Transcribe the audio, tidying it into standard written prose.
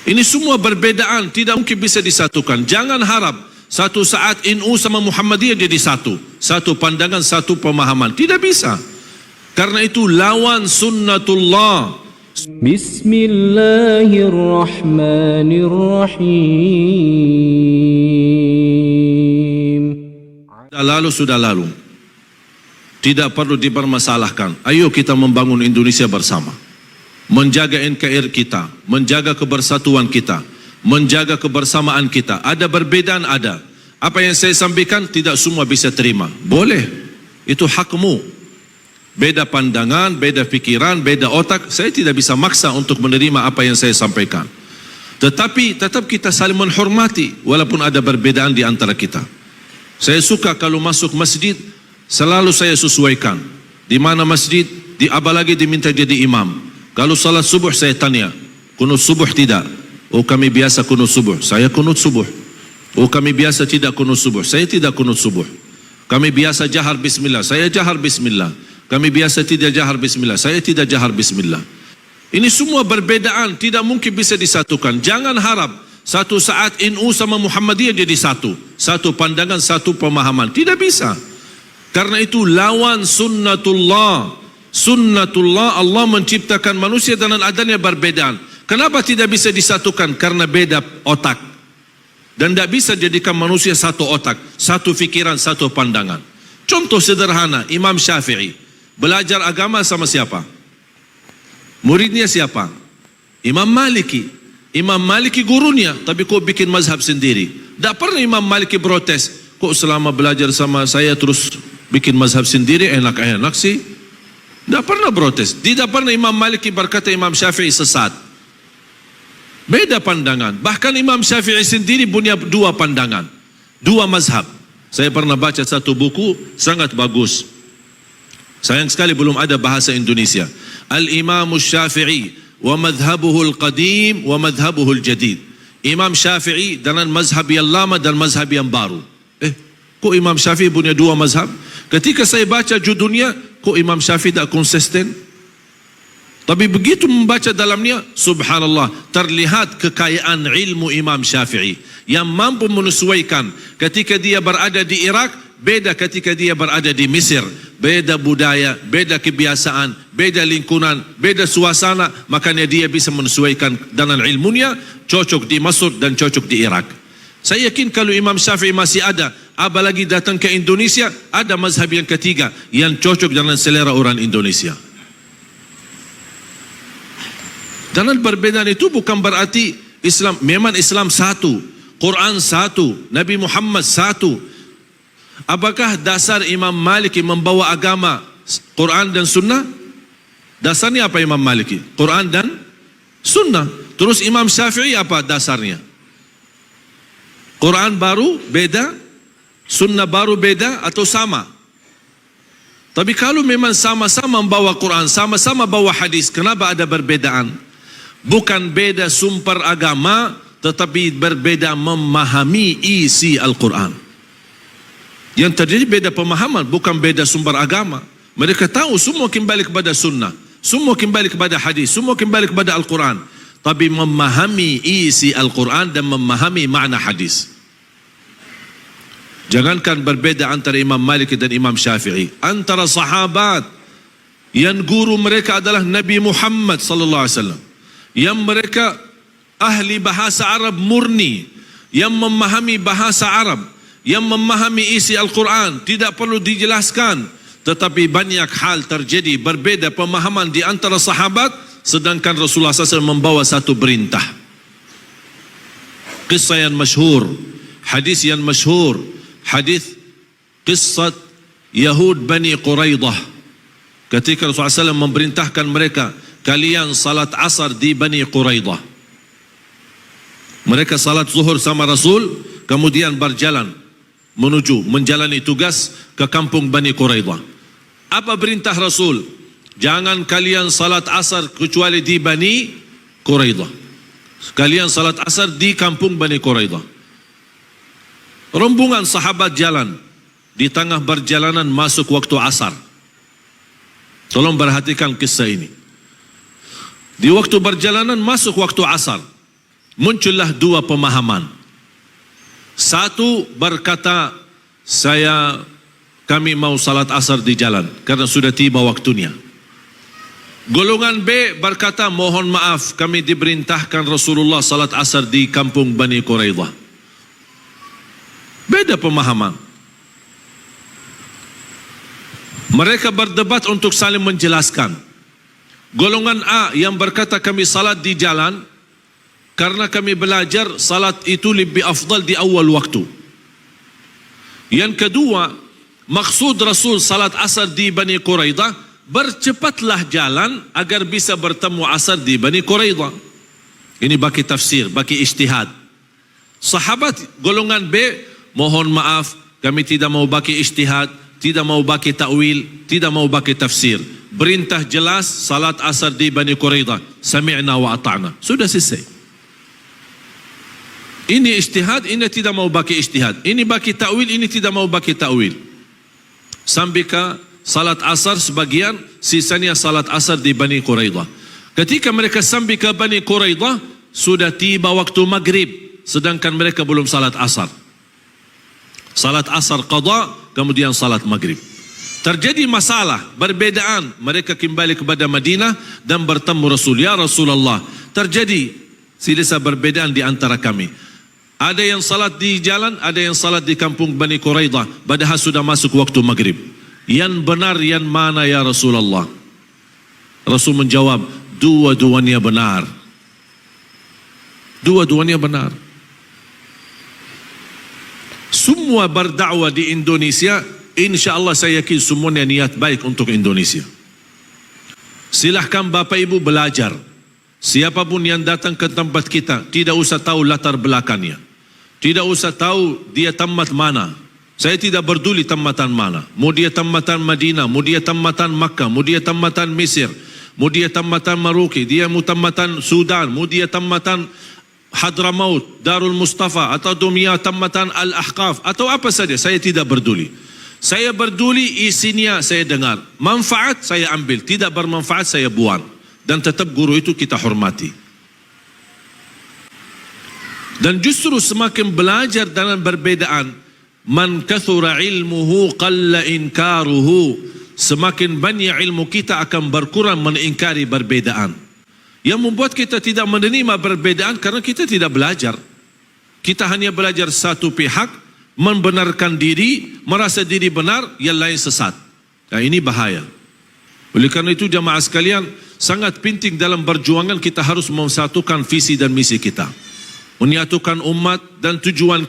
Ini semua berbedaan, tidak mungkin bisa disatukan. Jangan harap satu saat NU sama Muhammadiyah jadi satu. Satu pandangan, satu pemahaman. Tidak bisa. Karena itu lawan sunnatullah. Bismillahirrahmanirrahim. Sudah lalu. Tidak perlu dipermasalahkan. Ayo kita membangun Indonesia bersama. Menjaga NKRI kita, menjaga kebersatuan kita, menjaga kebersamaan kita. Ada perbedaan, ada. Apa yang saya sampaikan tidak semua bisa terima. Boleh, itu hakmu. Beda pandangan, beda pikiran, beda otak. Saya tidak bisa maksa untuk menerima apa yang saya sampaikan. Tetapi tetap kita saling menghormati walaupun ada perbedaan di antara kita. Saya suka kalau masuk masjid, selalu saya sesuaikan. Di mana masjid, apalagi diminta jadi imam. Kalau salat subuh saya tanya, kunut subuh tidak? Oh kami biasa kunut subuh, saya kunut subuh. Oh kami biasa tidak kunut subuh, saya tidak kunut subuh. Kami biasa jahar bismillah, saya jahar bismillah. Kami biasa tidak jahar bismillah, saya tidak jahar bismillah. Ini semua berbedaan, tidak mungkin bisa disatukan. Jangan harap satu saat NU sama Muhammadiyah jadi satu. Satu pandangan, satu pemahaman. Tidak bisa. Karena itu lawan sunnatullah. Sunnatullah, Allah menciptakan manusia dengan adanya perbedaan. Kenapa tidak bisa disatukan? Karena beda otak. Dan tidak bisa jadikan manusia satu otak, satu fikiran, satu pandangan. Contoh sederhana, Imam Syafi'i belajar agama sama siapa? Muridnya siapa? Imam Maliki. Imam Maliki gurunya, tapi kok bikin mazhab sendiri? Tidak pernah Imam Maliki protes. Kok selama belajar sama saya terus bikin mazhab sendiri, enak-enak sih? Tidak pernah protes. Tidak pernah Imam Maliki berkata Imam Syafi'i sesat. Beda pandangan. Bahkan Imam Syafi'i sendiri punya dua pandangan, dua mazhab. Saya pernah baca satu buku sangat bagus. Sayang sekali belum ada bahasa Indonesia. Al-Imam Syafi'i wa madhabuhu al-qadim wa madhabuhu al-jadid. Imam Syafi'i dengan mazhab yang lama dan mazhab yang baru. Kok Imam Syafi'i punya dua mazhab? Ketika saya baca judulnya, kok Imam Syafi'i tak konsisten? Tapi begitu membaca dalamnya, subhanallah, terlihat kekayaan ilmu Imam Syafi'i yang mampu menyesuaikan. Ketika dia berada di Irak, beda ketika dia berada di Mesir. Beda budaya, beda kebiasaan, beda lingkungan, beda suasana. Makanya dia bisa menyesuaikan dengan ilmunya, cocok di Mesir dan cocok di Irak. Saya yakin kalau Imam Syafi'i masih ada, apalagi datang ke Indonesia, ada mazhab yang ketiga yang cocok dengan selera orang Indonesia. Dan perbedaan itu bukan berarti Islam, memang Islam satu, Quran satu, Nabi Muhammad satu. Apakah dasar Imam Maliki membawa agama Quran dan Sunnah? Dasarnya apa Imam Maliki? Quran dan Sunnah. Terus Imam Syafi'i apa dasarnya? Quran baru beda, Sunnah baru beda atau sama? Tapi kalau memang sama-sama membawa Quran, sama-sama bawa hadis, kenapa ada perbedaan? Bukan beda sumber agama, tetapi berbeda memahami isi Al-Quran. Yang terjadi beda pemahaman, bukan beda sumber agama. Mereka tahu semua kembali kepada Sunnah, semua kembali kepada hadis, semua kembali kepada Al-Quran. Tapi memahami isi Al-Quran dan memahami makna hadis. Jangankan berbeda antara Imam Maliki dan Imam Syafi'i, antara sahabat yang guru mereka adalah Nabi Muhammad sallallahu alaihi wasallam, yang mereka ahli bahasa Arab murni, yang memahami bahasa Arab, yang memahami isi Al-Quran, tidak perlu dijelaskan. Tetapi banyak hal terjadi berbeda pemahaman di antara sahabat, sedangkan Rasulullah SAW membawa satu perintah. Kisah yang masyhur, hadis yang masyhur, hadis kisah Yahud Bani Quraidah. Ketika Rasulullah SAW memerintahkan mereka, kalian salat asar di Bani Quraidah. Mereka salat zuhur sama Rasul, kemudian berjalan menuju menjalani tugas ke kampung Bani Quraidah. Apa perintah Rasul? Jangan kalian salat asar kecuali di Bani Quraidah. Kalian salat asar di kampung Bani Quraidah. Rombongan sahabat jalan, di tengah perjalanan masuk waktu asar. Tolong perhatikan kisah ini. Di waktu perjalanan masuk waktu asar. muncullah dua pemahaman. Satu berkata, kami mau salat asar di jalan karena sudah tiba waktunya. Golongan B berkata, mohon maaf, kami diperintahkan Rasulullah salat asar di kampung Bani Quraidah. Beda pemahaman. Mereka berdebat untuk saling menjelaskan. Golongan A yang berkata kami salat di jalan karena kami belajar salat itu lebih afdal di awal waktu. Yang kedua, maksud Rasul salat asar di Bani Quraidah, bercepatlah jalan agar bisa bertemu asar di Bani Quraidah. Ini bagi tafsir, bagi ijtihad. Sahabat golongan B, mohon maaf, kami tidak mau bagi ijtihad, tidak mau bagi ta'wil, tidak mau bagi tafsir. Perintah jelas, salat asar di Bani Quraidah. Sami'na wa ata'na. Sudah selesai. Ini ijtihad, ini tidak mau bagi ijtihad. Ini bagi ta'wil, ini tidak mau bagi ta'wil. Sampai ke salat asar sebagian, sisanya salat asar di Bani Quraidah. Ketika mereka sampai ke Bani Quraidah, sudah tiba waktu maghrib, sedangkan mereka belum salat asar. Salat asar qada, kemudian salat maghrib. Terjadi masalah, perbedaan. Mereka kembali kepada Madinah dan bertemu Rasul. Ya Rasulullah, terjadi silsilah perbedaan di antara kami. Ada yang salat di jalan, ada yang salat di kampung Bani Quraidah, padahal sudah masuk waktu maghrib. Yang benar yang mana ya Rasulullah? Rasul menjawab, dua-duanya benar. Dua-duanya benar. Semua berdakwah di Indonesia, insya-Allah saya yakin semuanya niat baik untuk Indonesia. Silahkan Bapak Ibu belajar. Siapapun yang datang ke tempat kita, tidak usah tahu latar belakangnya. Tidak usah tahu dia tamat mana. Saya tidak peduli tamatan mana. Mau dia tamatan Madinah, mau dia tamatan Makkah, mau dia tamatan Mesir, mau dia tamatan Maroke, dia mau tamatan Sudan, mau dia tamatan Hadramaut, Darul Mustafa, atau dunia tamatan Al-Ahqaf, atau apa saja, saya tidak peduli. Saya peduli isinya saya dengar. Manfaat saya ambil, tidak bermanfaat saya buang. Dan tetap guru itu kita hormati. Dan justru semakin belajar dalam perbedaan, man kathura ilmuhu qalla inkaruhu. Semakin banyak ilmu kita akan berkurang mengingkari perbedaan. Yang membuat kita tidak menerima perbedaan karena kita tidak belajar. Kita hanya belajar satu pihak, membenarkan diri, merasa diri benar, yang lain sesat. Nah, ini bahaya. Oleh karena itu jamaah sekalian, sangat penting dalam perjuangan kita harus memsatukan visi dan misi kita. Menyatukan umat dan tujuan kita.